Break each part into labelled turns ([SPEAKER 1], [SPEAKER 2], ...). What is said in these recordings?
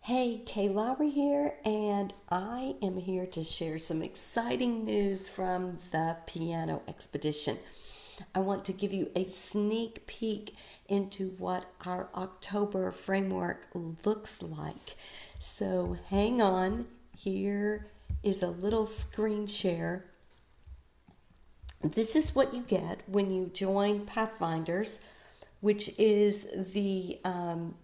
[SPEAKER 1] Hey, Kay Lowry here, and I am here to share some exciting news from the piano expedition. I want to give you a sneak peek into what our October framework looks like. So hang on, here is a little screen share. This is what you get when you join Pathfinders, which is the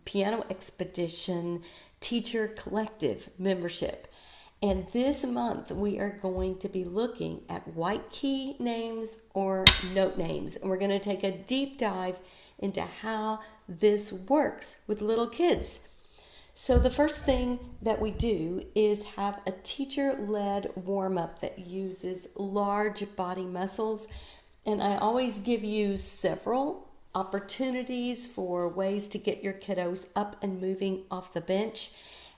[SPEAKER 1] Piano Expedition Teacher Collective membership. And this month we are going to be looking at white key names or note names. And we're going to take a deep dive into how this works with little kids. So the first thing that we do is have a teacher-led warm-up that uses large body muscles. And I always give you several opportunities for ways to get your kiddos up and moving off the bench.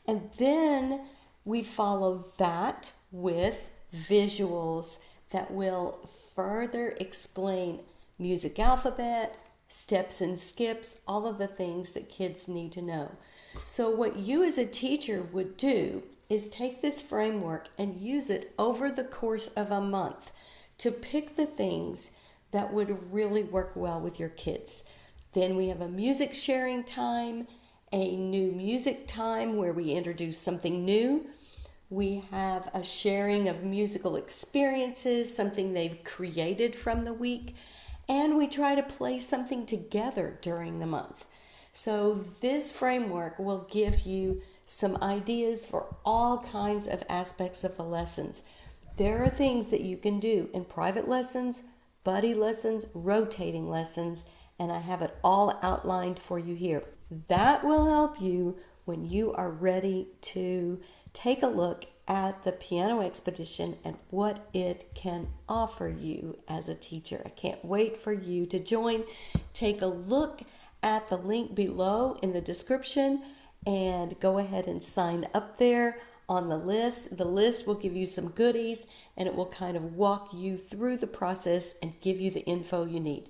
[SPEAKER 1] And then we follow that with visuals that will further explain music alphabet, steps and skips, all of the things that kids need to know. So what you as a teacher would do is take this framework and use it over the course of a month to pick the things that would really work well with your kids. Then we have a music sharing time, a new music time where we introduce something new. We have a sharing of musical experiences, something they've created from the week, and we try to play something together during the month. So this framework will give you some ideas for all kinds of aspects of the lessons. There are things that you can do in private lessons, buddy lessons, rotating lessons, and I have it all outlined for you here. That will help you when you are ready to take a look at the Piano Expedition and what it can offer you as a teacher. I can't wait for you to join. Take a look at the link below in the description and go ahead and sign up there on the list. The list will give you some goodies and it will kind of walk you through the process and give you the info you need.